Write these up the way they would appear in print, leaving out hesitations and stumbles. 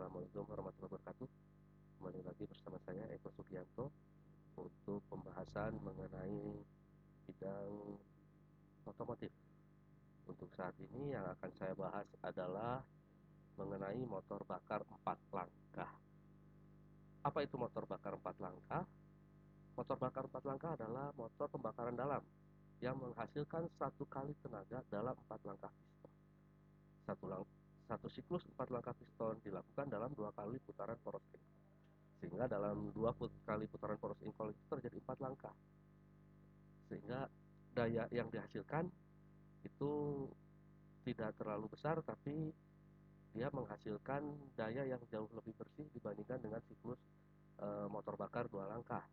Assalamualaikum warahmatullahi wabarakatuh. Kembali lagi bersama saya Eko Sugianto untuk pembahasan mengenai bidang otomotif. Untuk saat ini yang akan saya bahas adalah mengenai motor bakar 4 langkah. Apa itu motor bakar 4 langkah? Motor bakar 4 langkah adalah motor pembakaran dalam yang menghasilkan satu kali tenaga dalam 4 langkah piston. Satu siklus 4 langkah piston dilakukan dalam 2 kali putaran poros engkol. Sehingga dalam 2 kali putaran poros engkol itu terjadi 4 langkah. Sehingga daya yang dihasilkan itu tidak terlalu besar, tapi dia menghasilkan daya yang jauh lebih bersih dibandingkan dengan siklus motor bakar 2 langkah.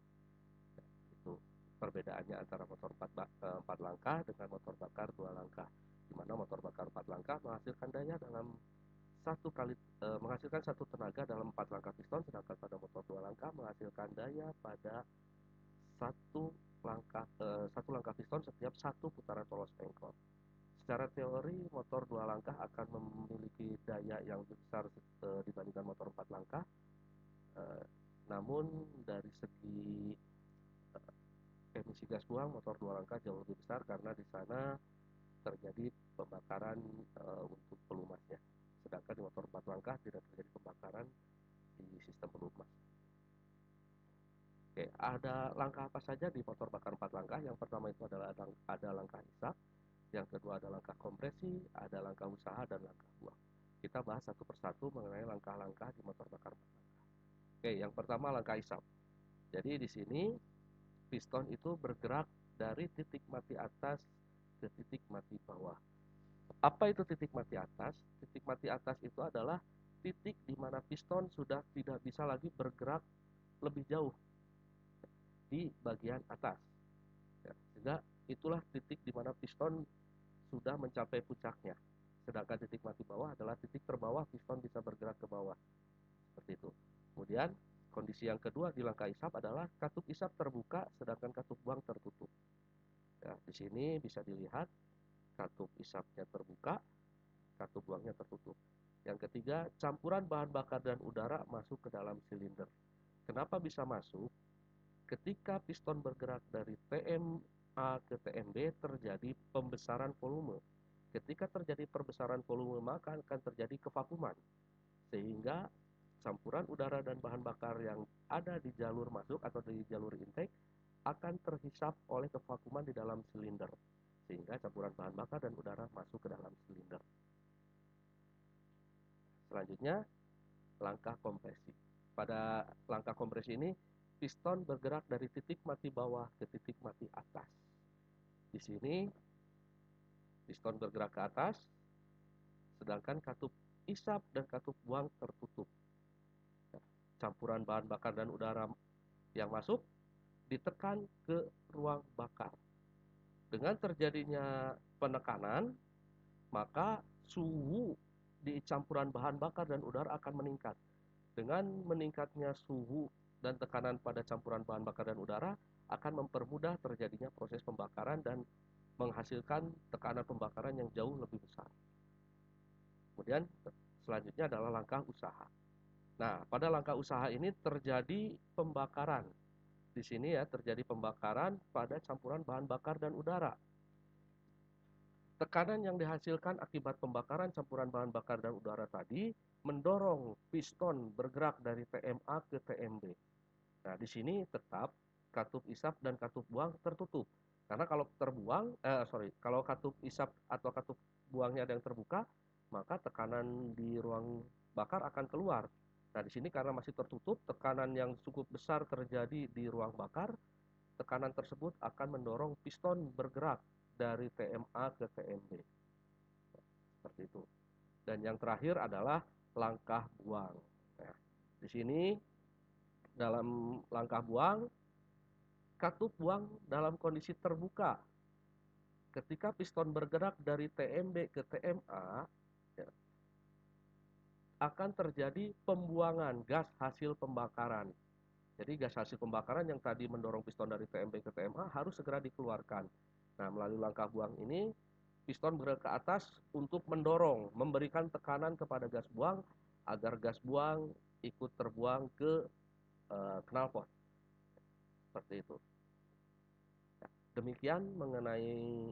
Itu perbedaannya antara motor 4 langkah dengan motor bakar 2 langkah, di mana motor bakar 4 langkah menghasilkan daya dalam menghasilkan satu tenaga dalam 4 langkah piston, sedangkan pada motor 2 langkah menghasilkan daya pada satu langkah piston setiap satu putaran poros engkol. Secara teori motor 2 langkah akan memiliki daya yang lebih besar dibandingkan motor 4 langkah. Namun dari segi emisi gas buang, motor 2 langkah jauh lebih besar karena di sana terjadi pembakaran untuk pelumasnya. Sedangkan di motor 4 langkah tidak terjadi pembakaran di sistem pelumas. Oke, ada langkah apa saja di motor bakar 4 langkah? Yang pertama itu adalah ada langkah isap, yang kedua ada langkah kompresi, ada langkah usaha, dan langkah buang. Kita bahas satu persatu mengenai langkah-langkah di motor bakar 4 langkah. Oke, yang pertama langkah isap. Jadi di sini piston itu bergerak dari titik mati atas ke titik mati bawah. Apa itu titik mati atas? Titik mati atas itu adalah titik di mana piston sudah tidak bisa lagi bergerak lebih jauh di bagian atas. Ya, sehingga itulah titik di mana piston sudah mencapai puncaknya. Sedangkan titik mati bawah adalah titik terbawah piston bisa bergerak ke bawah. Seperti itu. Kemudian kondisi yang kedua di langkah isap adalah katup isap terbuka sedangkan katup buang tertutup. Ya, di sini bisa dilihat katup isapnya terbuka, katup buangnya tertutup. Yang ketiga, campuran bahan bakar dan udara masuk ke dalam silinder. Kenapa bisa masuk? Ketika piston bergerak dari TMA ke TMB terjadi pembesaran volume. Ketika terjadi perbesaran volume maka akan terjadi kevakuman. Sehingga campuran udara dan bahan bakar yang ada di jalur masuk atau di jalur intake akan terhisap oleh kevakuman di dalam silinder. Sehingga campuran bahan bakar dan udara masuk ke dalam silinder. Selanjutnya, langkah kompresi. Pada langkah kompresi ini piston bergerak dari titik mati bawah ke titik mati atas. Di sini piston bergerak ke atas, sedangkan katup isap dan katup buang tertutup. Campuran bahan bakar dan udara yang masuk ditekan ke ruang bakar. Dengan terjadinya penekanan, maka suhu di campuran bahan bakar dan udara akan meningkat. Dengan meningkatnya suhu dan tekanan pada campuran bahan bakar dan udara akan mempermudah terjadinya proses pembakaran dan menghasilkan tekanan pembakaran yang jauh lebih besar. Kemudian selanjutnya adalah langkah usaha. Nah, pada langkah usaha ini terjadi pembakaran. Di sini ya terjadi pembakaran pada campuran bahan bakar dan udara. Tekanan yang dihasilkan akibat pembakaran campuran bahan bakar dan udara tadi mendorong piston bergerak dari TMA ke TMB. Nah, di sini tetap katup isap dan katup buang tertutup. Karena kalau katup isap atau katup buangnya ada yang terbuka, maka tekanan di ruang bakar akan keluar. Nah, di sini karena masih tertutup, tekanan yang cukup besar terjadi di ruang bakar. Tekanan tersebut akan mendorong piston bergerak dari TMA ke TMB. Seperti itu. Dan yang terakhir adalah langkah buang. Nah, di sini dalam langkah buang, katup buang dalam kondisi terbuka. Ketika piston bergerak dari TMB ke TMA, ya, akan terjadi pembuangan gas hasil pembakaran. Jadi gas hasil pembakaran yang tadi mendorong piston dari TMB ke TMA harus segera dikeluarkan. Nah, melalui langkah buang ini, piston bergerak ke atas untuk mendorong, memberikan tekanan kepada gas buang agar gas buang ikut terbuang ke knalpot seperti itu. Demikian mengenai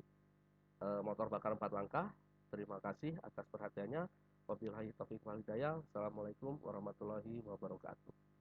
motor bakar 4 langkah. Terima kasih atas perhatiannya. Wabillahi taufiq wal hidayah. Assalamualaikum warahmatullahi wabarakatuh.